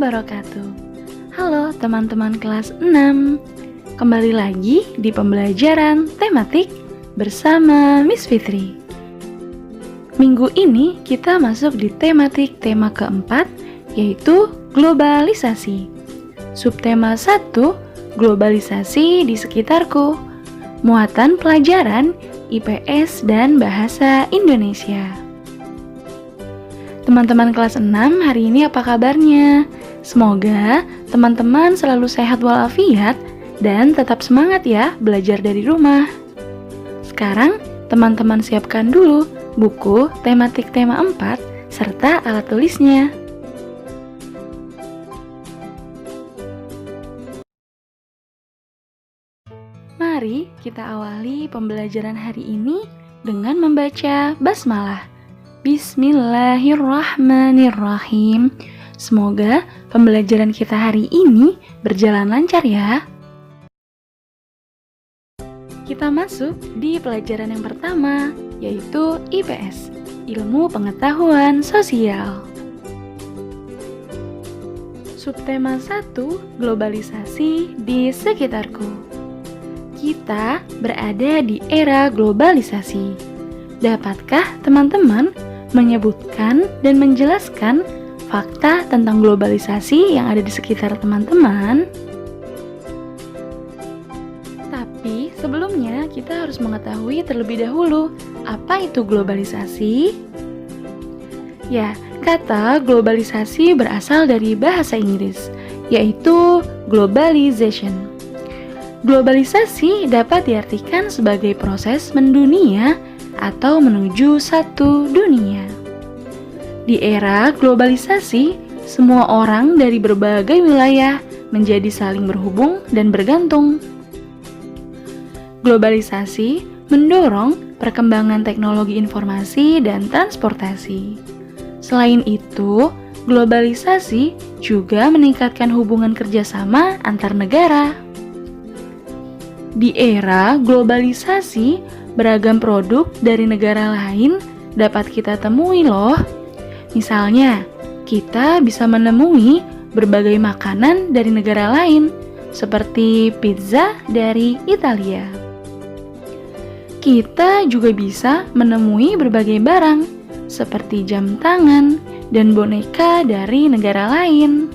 wabarakatuh. Halo teman-teman kelas 6. Kembali lagi di pembelajaran tematik bersama Miss Fitri. Minggu ini kita masuk di tematik tema keempat, yaitu globalisasi. Subtema 1, globalisasi di sekitarku. Muatan pelajaran IPS dan Bahasa Indonesia. Teman-teman kelas 6, hari ini apa kabarnya? Semoga teman-teman selalu sehat walafiat dan tetap semangat ya belajar dari rumah. Sekarang teman-teman siapkan dulu buku tematik tema 4 serta alat tulisnya. Mari kita awali pembelajaran hari ini dengan membaca basmalah. Bismillahirrahmanirrahim. Semoga pembelajaran kita hari ini berjalan lancar ya. Kita masuk di pelajaran yang pertama, yaitu IPS, Ilmu Pengetahuan Sosial. Subtema 1, globalisasi di sekitarku. Kita berada di era globalisasi. Dapatkah teman-teman menyebutkan dan menjelaskan fakta tentang globalisasi yang ada di sekitar teman-teman? Tapi sebelumnya kita harus mengetahui terlebih dahulu apa itu globalisasi. Ya, kata globalisasi berasal dari bahasa Inggris, yaitu globalization. Globalisasi dapat diartikan sebagai proses mendunia atau menuju satu dunia. Di era globalisasi, semua orang dari berbagai wilayah menjadi saling berhubung dan bergantung. Globalisasi mendorong perkembangan teknologi informasi dan transportasi. Selain itu, globalisasi juga meningkatkan hubungan kerjasama antar negara. Di era globalisasi, beragam produk dari negara lain dapat kita temui loh. Misalnya, kita bisa menemui berbagai makanan dari negara lain, seperti pizza dari Italia. Kita juga bisa menemui berbagai barang, seperti jam tangan dan boneka dari negara lain.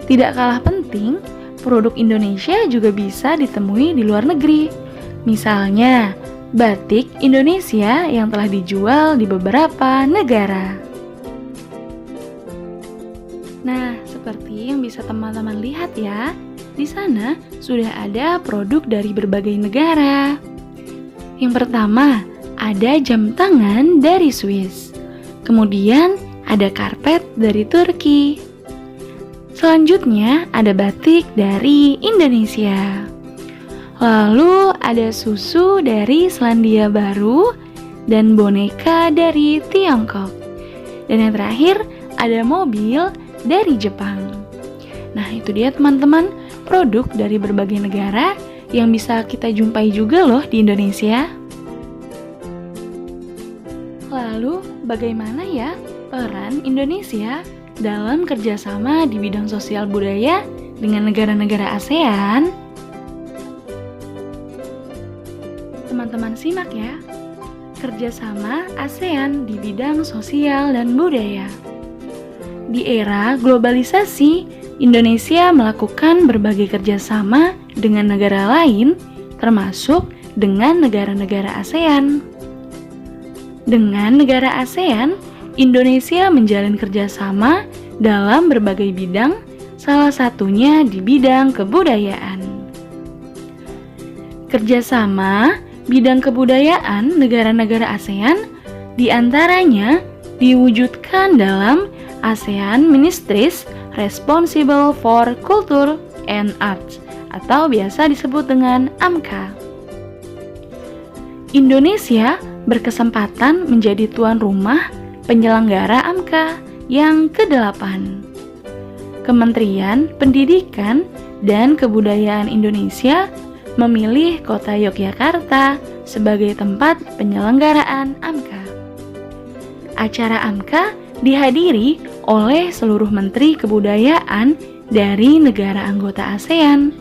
Tidak kalah penting, produk Indonesia juga bisa ditemui di luar negeri. Misalnya, batik Indonesia yang telah dijual di beberapa negara. Nah, seperti yang bisa teman-teman lihat ya, di sana sudah ada produk dari berbagai negara. Yang pertama, ada jam tangan dari Swiss. Kemudian, ada karpet dari Turki. Selanjutnya, ada batik dari Indonesia. Lalu ada susu dari Selandia Baru dan boneka dari Tiongkok. Dan yang terakhir ada mobil dari Jepang. Nah, itu dia teman-teman, produk dari berbagai negara yang bisa kita jumpai juga loh di Indonesia. Lalu bagaimana ya peran Indonesia dalam kerjasama di bidang sosial budaya dengan negara-negara ASEAN? Teman-teman simak ya, kerjasama ASEAN di bidang sosial dan budaya. Di era globalisasi, Indonesia melakukan berbagai kerjasama dengan negara lain, termasuk dengan negara-negara ASEAN. Dengan negara ASEAN, Indonesia menjalin kerjasama dalam berbagai bidang, salah satunya di bidang kebudayaan. Kerjasama bidang kebudayaan negara-negara ASEAN diantaranya diwujudkan dalam ASEAN Ministries Responsible for Culture and Arts atau biasa disebut dengan AMCA. Indonesia berkesempatan menjadi tuan rumah penyelenggara AMCA yang ke-8. Kementerian Pendidikan dan Kebudayaan Indonesia memilih kota Yogyakarta sebagai tempat penyelenggaraan AMCA. Acara AMCA dihadiri oleh seluruh menteri kebudayaan dari negara anggota ASEAN,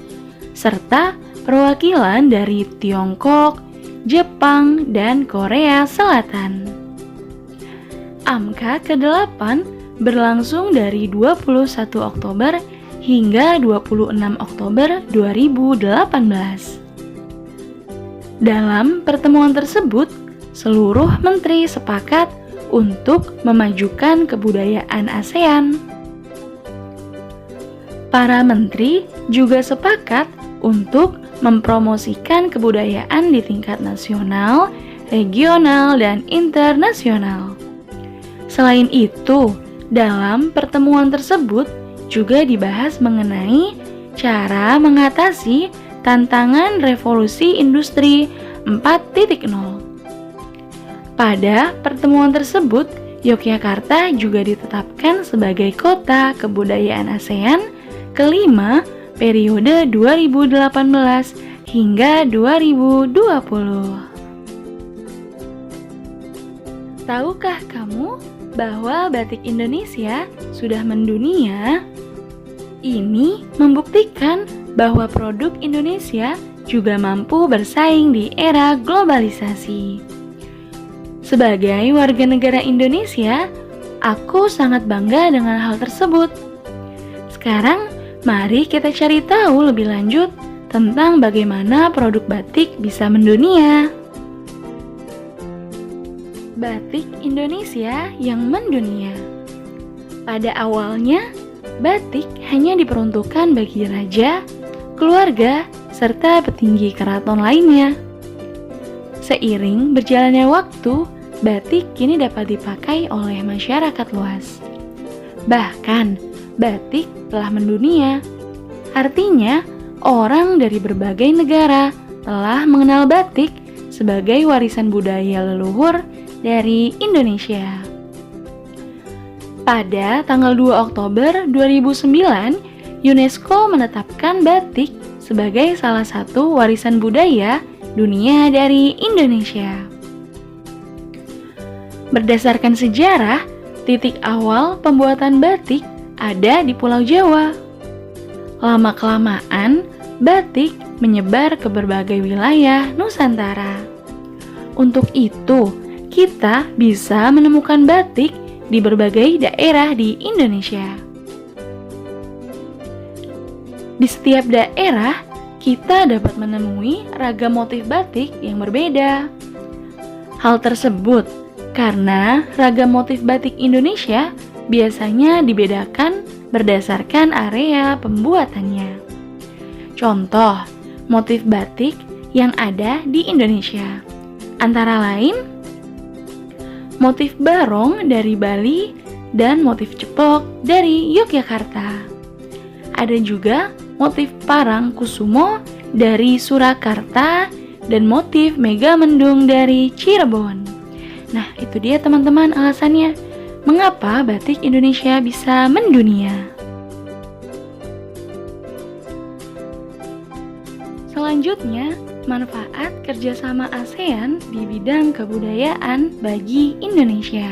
serta perwakilan dari Tiongkok, Jepang, dan Korea Selatan. AMCA ke-8 berlangsung dari 21 Oktober hingga 26 Oktober 2018. Dalam pertemuan tersebut, seluruh menteri sepakat untuk memajukan kebudayaan ASEAN. Para menteri juga sepakat untuk mempromosikan kebudayaan di tingkat nasional, regional, dan internasional. Selain itu, dalam pertemuan tersebut juga dibahas mengenai cara mengatasi tantangan revolusi industri 4.0. Pada pertemuan tersebut, Yogyakarta juga ditetapkan sebagai kota kebudayaan ASEAN kelima periode 2018 hingga 2020. Tahukah kamu bahwa batik Indonesia sudah mendunia? Ini membuktikan bahwa produk Indonesia juga mampu bersaing di era globalisasi. Sebagai warga negara Indonesia, aku sangat bangga dengan hal tersebut. Sekarang, mari kita cari tahu lebih lanjut tentang bagaimana produk batik bisa mendunia. Batik Indonesia yang mendunia. Pada awalnya, batik hanya diperuntukkan bagi raja, keluarga, serta petinggi keraton lainnya. Seiring berjalannya waktu, batik kini dapat dipakai oleh masyarakat luas. Bahkan, batik telah mendunia. Artinya, orang dari berbagai negara telah mengenal batik sebagai warisan budaya leluhur dari Indonesia. Pada tanggal 2 Oktober 2009, UNESCO menetapkan batik sebagai salah satu warisan budaya dunia dari Indonesia. Berdasarkan sejarah, titik awal pembuatan batik ada di Pulau Jawa. Lama-kelamaan, batik menyebar ke berbagai wilayah Nusantara. Untuk itu, kita bisa menemukan batik di berbagai daerah di Indonesia. Di setiap daerah, kita dapat menemui ragam motif batik yang berbeda. Hal tersebut karena ragam motif batik Indonesia biasanya dibedakan berdasarkan area pembuatannya. Contoh, motif batik yang ada di Indonesia antara lain motif barong dari Bali dan motif cepok dari Yogyakarta. Ada juga motif parang kusumo dari Surakarta dan motif megamendung dari Cirebon. Nah, itu dia teman-teman alasannya mengapa batik Indonesia bisa mendunia. Selanjutnya, manfaat kerjasama ASEAN di bidang kebudayaan bagi Indonesia.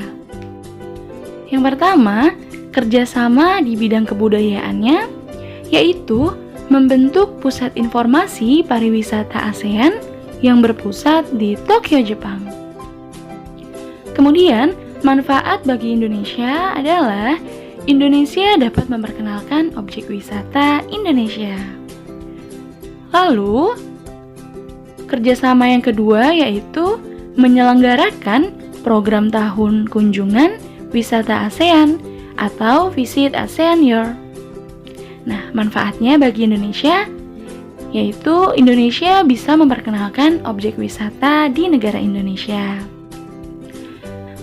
Yang pertama, kerjasama di bidang kebudayaannya yaitu membentuk pusat informasi pariwisata ASEAN yang berpusat di Tokyo, Jepang. Kemudian, manfaat bagi Indonesia adalah Indonesia dapat memperkenalkan objek wisata Indonesia. Lalu, kerjasama yang kedua yaitu menyelenggarakan program tahun kunjungan wisata ASEAN atau Visit ASEAN Year. Nah, manfaatnya bagi Indonesia yaitu Indonesia bisa memperkenalkan objek wisata di negara Indonesia.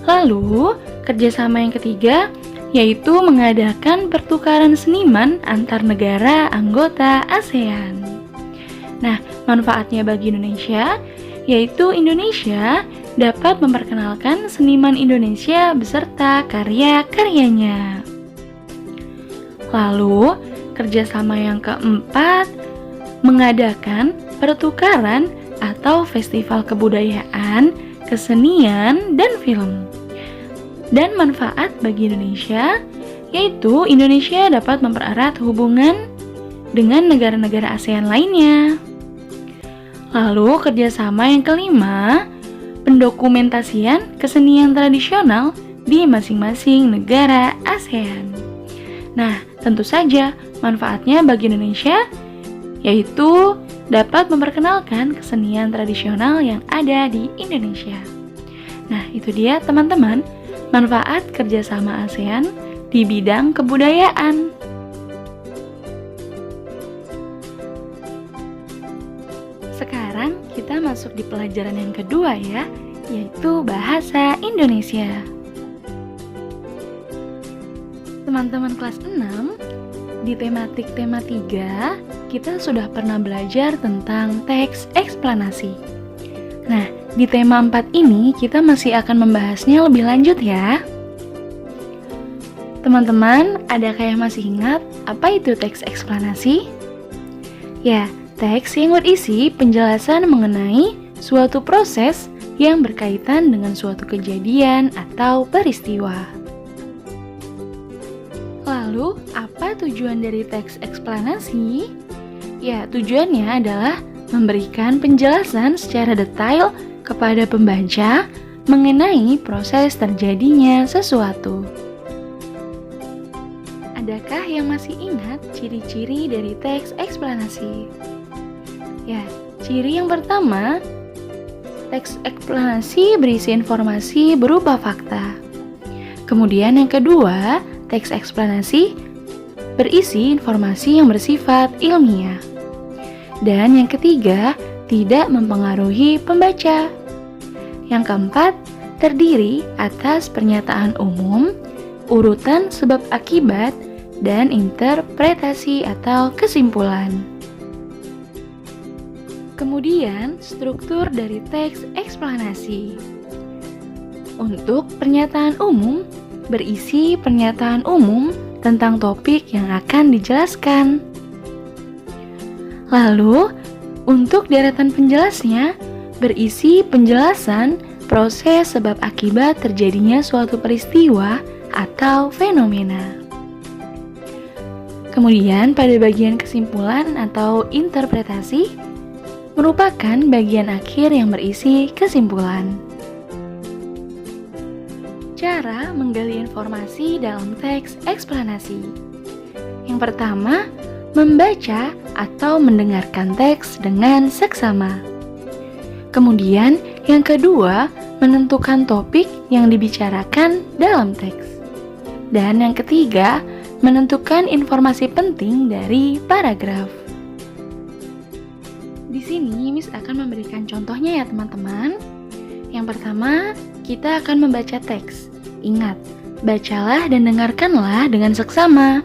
Lalu, kerjasama yang ketiga yaitu mengadakan pertukaran seniman antar negara anggota ASEAN. Nah, manfaatnya bagi Indonesia yaitu Indonesia dapat memperkenalkan seniman Indonesia beserta karya-karyanya. Lalu, kerjasama yang keempat mengadakan pertukaran atau festival kebudayaan, kesenian, dan film. dan manfaat bagi Indonesia, yaitu Indonesia dapat mempererat hubungan dengan negara-negara ASEAN lainnya. Lalu kerjasama yang kelima, pendokumentasian kesenian tradisional di masing-masing negara ASEAN. Nah, tentu saja manfaatnya bagi Indonesia yaitu dapat memperkenalkan kesenian tradisional yang ada di Indonesia. Nah, itu dia teman-teman, manfaat kerjasama ASEAN di bidang kebudayaan. Sekarang kita masuk di pelajaran yang kedua ya, yaitu bahasa Indonesia. Teman-teman kelas 6, di tematik tema 3, kita sudah pernah belajar tentang teks eksplanasi. Nah, di tema 4 ini kita masih akan membahasnya lebih lanjut ya. Teman-teman, adakah yang masih ingat apa itu teks eksplanasi? Ya, teks yang berisi penjelasan mengenai suatu proses yang berkaitan dengan suatu kejadian atau peristiwa. Lalu, apa tujuan dari teks eksplanasi? Ya, tujuannya adalah memberikan penjelasan secara detail kepada pembaca mengenai proses terjadinya sesuatu. Adakah yang masih ingat ciri-ciri dari teks eksplanasi? Ya, ciri yang pertama, teks eksplanasi berisi informasi berupa fakta. Kemudian yang kedua, teks eksplanasi berisi informasi yang bersifat ilmiah. Dan yang ketiga, tidak mempengaruhi pembaca. Yang keempat, terdiri atas pernyataan umum, urutan sebab akibat, dan interpretasi atau kesimpulan. Kemudian, struktur dari teks eksplanasi. Untuk pernyataan umum, berisi pernyataan umum tentang topik yang akan dijelaskan. Lalu, untuk deretan penjelasnya, berisi penjelasan proses sebab akibat terjadinya suatu peristiwa atau fenomena. Kemudian, pada bagian kesimpulan atau interpretasi, merupakan bagian akhir yang berisi kesimpulan. Cara menggali informasi dalam teks eksplanasi. Yang pertama, membaca atau mendengarkan teks dengan seksama. Kemudian, yang kedua, menentukan topik yang dibicarakan dalam teks. Dan yang ketiga, menentukan informasi penting dari paragraf. Di sini Miss akan memberikan contohnya ya teman-teman. Yang pertama, kita akan membaca teks. Ingat, bacalah dan dengarkanlah dengan seksama.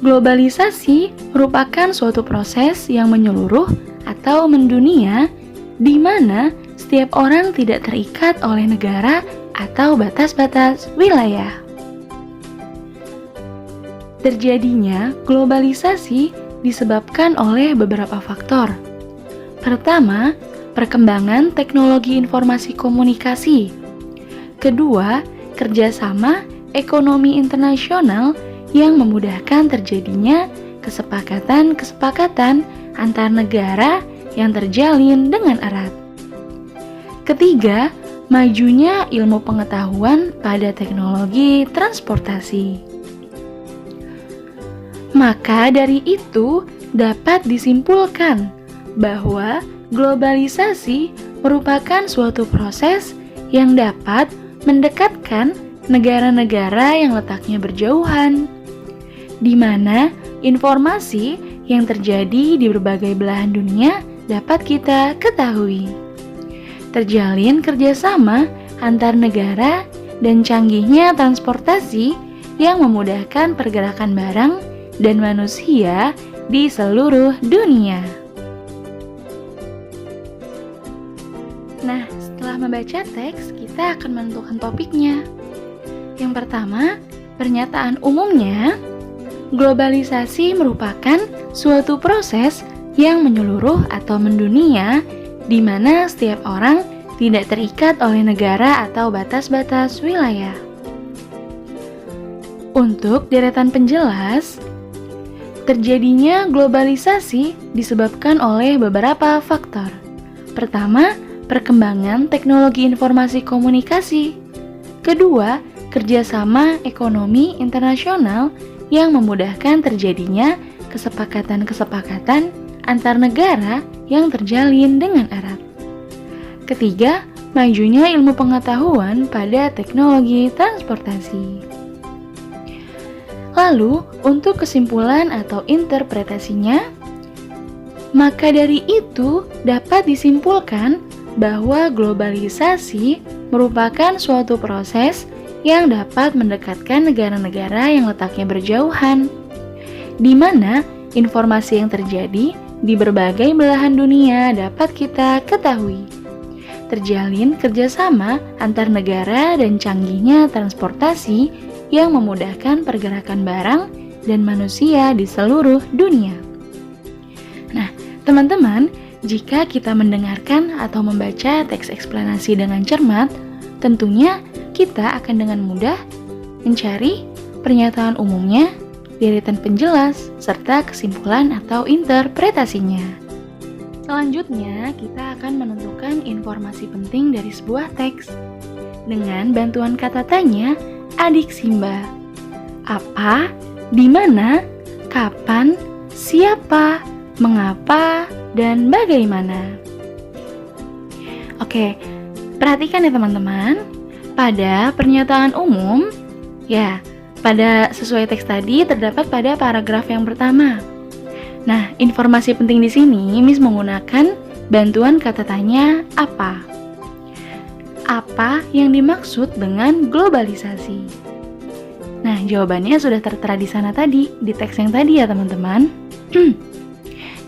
Globalisasi merupakan suatu proses yang menyeluruh atau mendunia di mana setiap orang tidak terikat oleh negara atau batas-batas wilayah. Terjadinya globalisasi disebabkan oleh beberapa faktor. Pertama, perkembangan teknologi informasi komunikasi. Kedua, kerjasama ekonomi internasional yang memudahkan terjadinya kesepakatan-kesepakatan antar negara yang terjalin dengan erat. Ketiga, majunya ilmu pengetahuan pada teknologi transportasi. Maka dari itu dapat disimpulkan bahwa globalisasi merupakan suatu proses yang dapat mendekatkan negara-negara yang letaknya berjauhan, di mana informasi yang terjadi di berbagai belahan dunia dapat kita ketahui. Terjalin kerjasama antar negara dan canggihnya transportasi yang memudahkan pergerakan barang dan manusia di seluruh dunia. Nah, setelah membaca teks, kita akan menentukan topiknya. Yang pertama, pernyataan umumnya, globalisasi merupakan suatu proses yang menyeluruh atau mendunia di mana setiap orang tidak terikat oleh negara atau batas-batas wilayah. Untuk deretan penjelas, terjadinya globalisasi disebabkan oleh beberapa faktor. Pertama, perkembangan teknologi informasi komunikasi. Kedua, kerjasama ekonomi internasional yang memudahkan terjadinya kesepakatan-kesepakatan antar negara yang terjalin dengan erat. Ketiga, majunya ilmu pengetahuan pada teknologi transportasi. Lalu, untuk kesimpulan atau interpretasinya, maka dari itu dapat disimpulkan bahwa globalisasi merupakan suatu proses yang dapat mendekatkan negara-negara yang letaknya berjauhan, di mana informasi yang terjadi di berbagai belahan dunia dapat kita ketahui. Terjalin kerjasama antar negara dan canggihnya transportasi yang memudahkan pergerakan barang dan manusia di seluruh dunia. Nah, teman-teman, jika kita mendengarkan atau membaca teks eksplanasi dengan cermat, tentunya kita akan dengan mudah mencari pernyataan umumnya, deretan penjelas, serta kesimpulan atau interpretasinya. Selanjutnya, kita akan menentukan informasi penting dari sebuah teks. Dengan bantuan kata tanya, adik Simba. Apa, di mana, kapan, siapa, mengapa, dan bagaimana. Oke, perhatikan ya teman-teman. Pada pernyataan umum, pada sesuai teks tadi terdapat pada paragraf yang pertama. Nah, informasi penting di sini Miss menggunakan bantuan kata tanya apa. Apa yang dimaksud dengan globalisasi? Nah, jawabannya sudah tertera di sana tadi, di teks yang tadi ya teman-teman.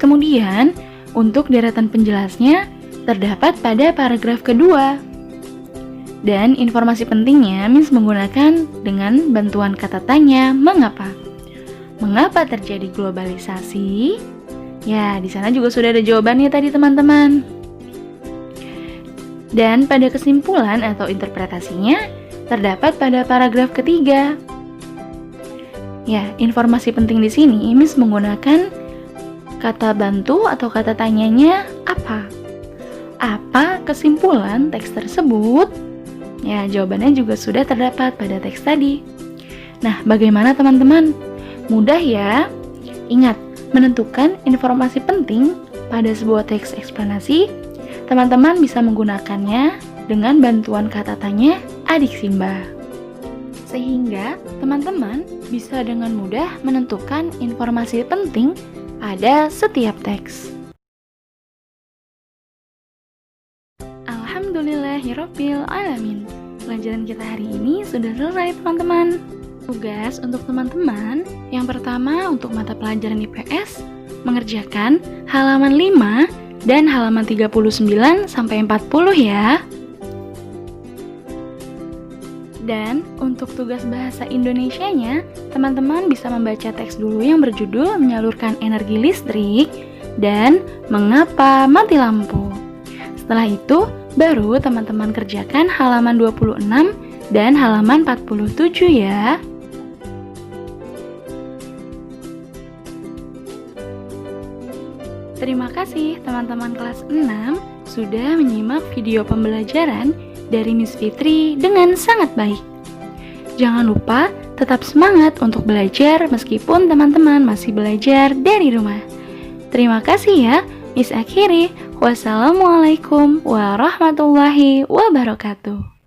Kemudian, untuk deretan penjelasnya terdapat pada paragraf kedua. Dan informasi pentingnya Miss menggunakan dengan bantuan kata tanya mengapa. Mengapa terjadi globalisasi? Ya, di sana juga sudah ada jawabannya tadi teman-teman. Dan pada kesimpulan atau interpretasinya terdapat pada paragraf ketiga. Ya, informasi penting di sini Miss menggunakan kata bantu atau kata tanyanya apa. Apa kesimpulan teks tersebut? Ya, jawabannya juga sudah terdapat pada teks tadi. Nah, bagaimana teman-teman? Mudah ya? Ingat, menentukan informasi penting pada sebuah teks eksplanasi, teman-teman bisa menggunakannya dengan bantuan kata tanya adik Simba. Sehingga teman-teman bisa dengan mudah menentukan informasi penting pada setiap teks. Alhamdulillahirabbil alamin. Pelajaran kita hari ini sudah selesai teman-teman. Tugas untuk teman-teman, yang pertama untuk mata pelajaran IPS, mengerjakan halaman 5 dan halaman 39 sampai 40 ya. Dan untuk tugas bahasa Indonesianya, teman-teman bisa membaca teks dulu yang berjudul Menyalurkan Energi Listrik dan Mengapa Mati Lampu. Setelah itu, baru teman-teman kerjakan halaman 26 dan halaman 47 ya. Terima kasih teman-teman kelas 6 sudah menyimak video pembelajaran dari Miss Fitri dengan sangat baik. Jangan lupa tetap semangat untuk belajar meskipun teman-teman masih belajar dari rumah. Terima kasih ya, Miss akhiri. Wassalamualaikum warahmatullahi wabarakatuh.